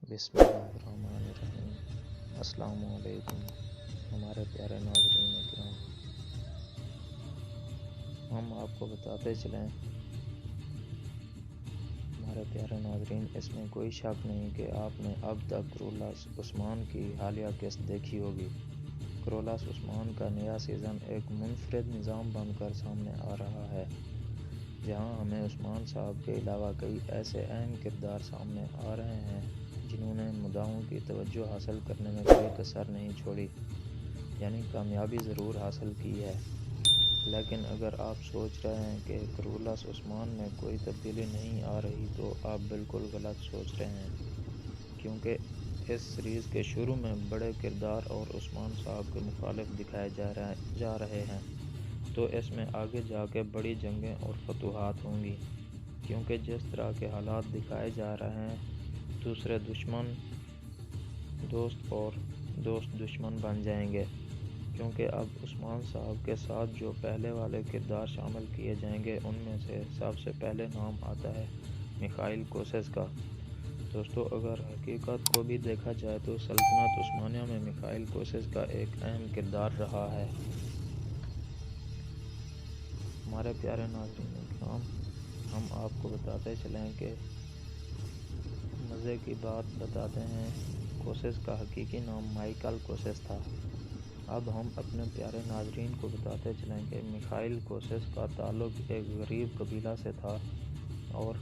بسم اللہ الرحمن الرحیم۔ السلام علیکم ہمارے پیارے ناظرین کرام، ہم آپ کو بتاتے چلیں ہمارے پیارے ناظرین، اس میں کوئی شک نہیں کہ آپ نے اب تک کرولس عثمان کی حالیہ قسط دیکھی ہوگی۔ کرولس عثمان کا نیا سیزن ایک منفرد نظام بن کر سامنے آ رہا ہے، جہاں ہمیں عثمان صاحب کے علاوہ کئی ایسے اہم کردار سامنے آ رہے ہیں جنہوں نے مداحوں کی توجہ حاصل کرنے میں کوئی کسر نہیں چھوڑی، یعنی کامیابی ضرور حاصل کی ہے۔ لیکن اگر آپ سوچ رہے ہیں کہ کرولس عثمان میں کوئی تبدیلی نہیں آ رہی تو آپ بالکل غلط سوچ رہے ہیں، کیونکہ اس سیریز کے شروع میں بڑے کردار اور عثمان صاحب کے مخالف دکھائے جا رہے ہیں، تو اس میں آگے جا کے بڑی جنگیں اور فتوحات ہوں گی، کیونکہ جس طرح کے حالات دکھائے جا رہے ہیں، دوسرے دشمن دوست اور دوست دشمن بن جائیں گے، کیونکہ اب عثمان صاحب کے ساتھ جو پہلے والے کردار شامل کیے جائیں گے، ان میں سے سب سے پہلے نام آتا ہے میخائیل کوسیس کا۔ دوستو، اگر حقیقت کو بھی دیکھا جائے تو سلطنت عثمانیہ میں میخائیل کوسیس کا ایک اہم کردار رہا ہے۔ ہمارے پیارے ناظرین کرام، ہم آپ کو بتاتے چلیں کہ مزے کی بات بتاتے ہیں، کوسیس کا حقیقی نام مائیکل کوسیس تھا۔ اب ہم اپنے پیارے ناظرین کو بتاتے چلیں کہ میخائیل کوسیس کا تعلق ایک غریب قبیلہ سے تھا، اور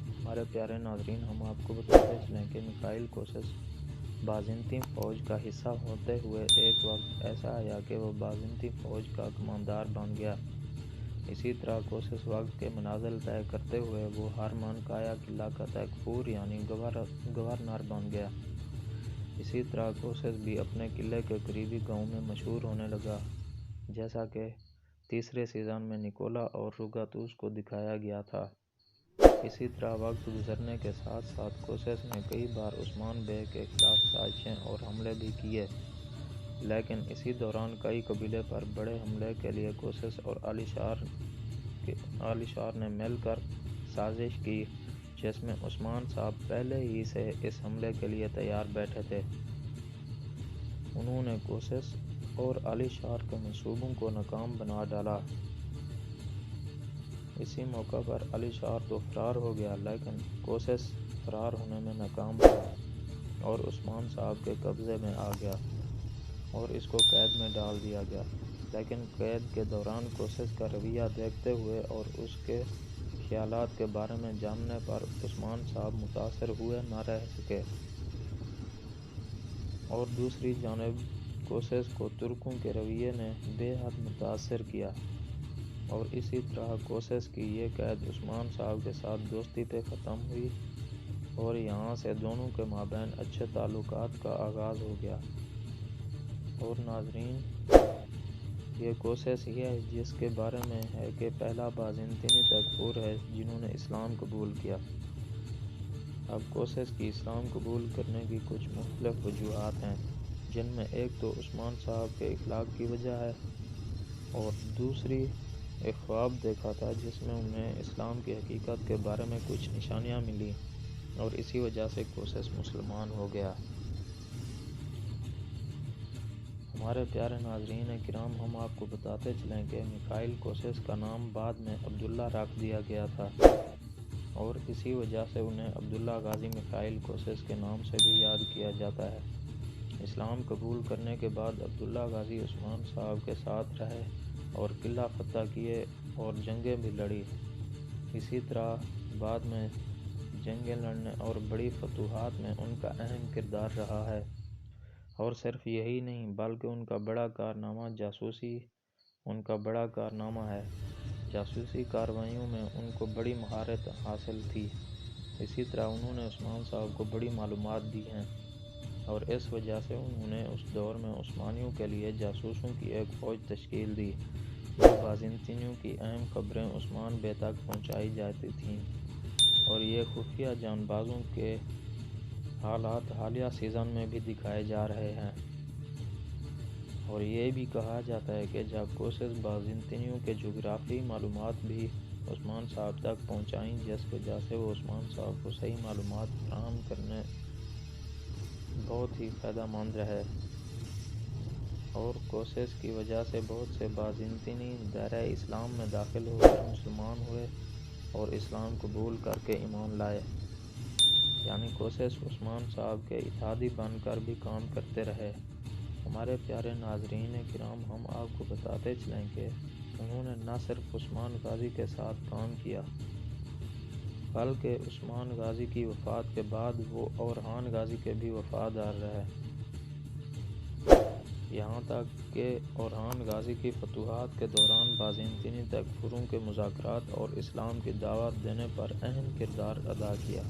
ہمارے پیارے ناظرین، ہم آپ کو بتاتے چلیں کہ میخائیل کوسیس بازنطین فوج کا حصہ ہوتے ہوئے ایک وقت ایسا آیا کہ وہ بازنطین فوج کا کماندار بن گیا۔ اسی طرح کوسیس وقت کے منازل طے کرتے ہوئے وہ ہرمانکایا قلعہ کا تیکفور یعنی گورنر بن گیا۔ اسی طرح کوسیس بھی اپنے قلعے کے قریبی گاؤں میں مشہور ہونے لگا، جیسا کہ تیسرے سیزن میں نکولا اور روگاتوس کو دکھایا گیا تھا۔ اسی طرح وقت گزرنے کے ساتھ ساتھ کوسیس نے کئی بار عثمان بے کے خلاف سازشیں اور حملے بھی کیے، لیکن اسی دوران کئی قبیلے پر بڑے حملے کے لیے کوسیس اور علی شار نے مل کر سازش کی، جس میں عثمان صاحب پہلے ہی سے اس حملے کے لیے تیار بیٹھے تھے۔ انہوں نے کوسیس اور علی شار کے منصوبوں کو ناکام بنا ڈالا۔ اسی موقع پر علی شار تو فرار ہو گیا، لیکن کوسیس فرار ہونے میں ناکام رہا اور عثمان صاحب کے قبضے میں آ گیا اور اس کو قید میں ڈال دیا گیا۔ لیکن قید کے دوران کوسیس کا رویہ دیکھتے ہوئے اور اس کے خیالات کے بارے میں جاننے پر عثمان صاحب متاثر ہوئے نہ رہ سکے، اور دوسری جانب کوسیس کو ترکوں کے رویے نے بے حد متاثر کیا، اور اسی طرح کوسیس کی یہ قید عثمان صاحب کے ساتھ دوستی پہ ختم ہوئی، اور یہاں سے دونوں کے مابین اچھے تعلقات کا آغاز ہو گیا۔ اور ناظرین، یہ کوسیس ہی ہے جس کے بارے میں ہے کہ پہلا بازنطینی تیکفور ہے جنہوں نے اسلام قبول کیا۔ اب کوسیس کی اسلام قبول کرنے کی کچھ مختلف وجوہات ہیں، جن میں ایک تو عثمان صاحب کے اخلاق کی وجہ ہے، اور دوسری ایک خواب دیکھا تھا جس میں انہیں اسلام کی حقیقت کے بارے میں کچھ نشانیاں ملی، اور اسی وجہ سے کوسیس مسلمان ہو گیا۔ ہمارے پیارے ناظرین کرام، ہم آپ کو بتاتے چلیں کہ میخائیل کوسیس کا نام بعد میں عبداللہ رکھ دیا گیا تھا، اور اسی وجہ سے انہیں عبداللہ غازی میخائیل کوسیس کے نام سے بھی یاد کیا جاتا ہے۔ اسلام قبول کرنے کے بعد عبداللہ غازی عثمان صاحب کے ساتھ رہے اور قلعہ فتح کیے اور جنگیں بھی لڑی۔ اسی طرح بعد میں جنگیں لڑنے اور بڑی فتوحات میں ان کا اہم کردار رہا ہے، اور صرف یہی نہیں بلکہ ان کا بڑا کارنامہ ہے۔ جاسوسی کارروائیوں میں ان کو بڑی مہارت حاصل تھی۔ اسی طرح انہوں نے عثمان صاحب کو بڑی معلومات دی ہیں، اور اس وجہ سے انہوں نے اس دور میں عثمانیوں کے لیے جاسوسوں کی ایک فوج تشکیل دی، جو بازنطینیوں کی اہم خبریں عثمان بے تک پہنچائی جاتی تھیں، اور یہ خفیہ جان بازوں کے حالات حالیہ سیزن میں بھی دکھائے جا رہے ہیں۔ اور یہ بھی کہا جاتا ہے کہ جب کوسیس بازنطینیوں کے جغرافیائی معلومات بھی عثمان صاحب تک پہنچائیں، جس وجہ سے وہ عثمان صاحب کو صحیح معلومات فراہم کرنے بہت ہی فائدہ مند رہے اور کوشش کی وجہ سے بہت سے بازنطینی دائرہ اسلام میں داخل ہو کر مسلمان ہوئے اور اسلام قبول کر کے ایمان لائے۔ یعنی کوشش عثمان صاحب کے اتحادی بن کر بھی کام کرتے رہے۔ ہمارے پیارے ناظرین کرام، ہم آپ کو بتاتے چلیں کہ انہوں نے نہ صرف عثمان غازی کے ساتھ کام کیا بلکہ عثمان غازی کی وفات کے بعد وہ اورحان غازی کے بھی وفادار رہے، یہاں تک کہ اورحان غازی کی فتوحات کے دوران بازنطینی تکفیروں کے مذاکرات اور اسلام کی دعوت دینے پر اہم کردار ادا کیا۔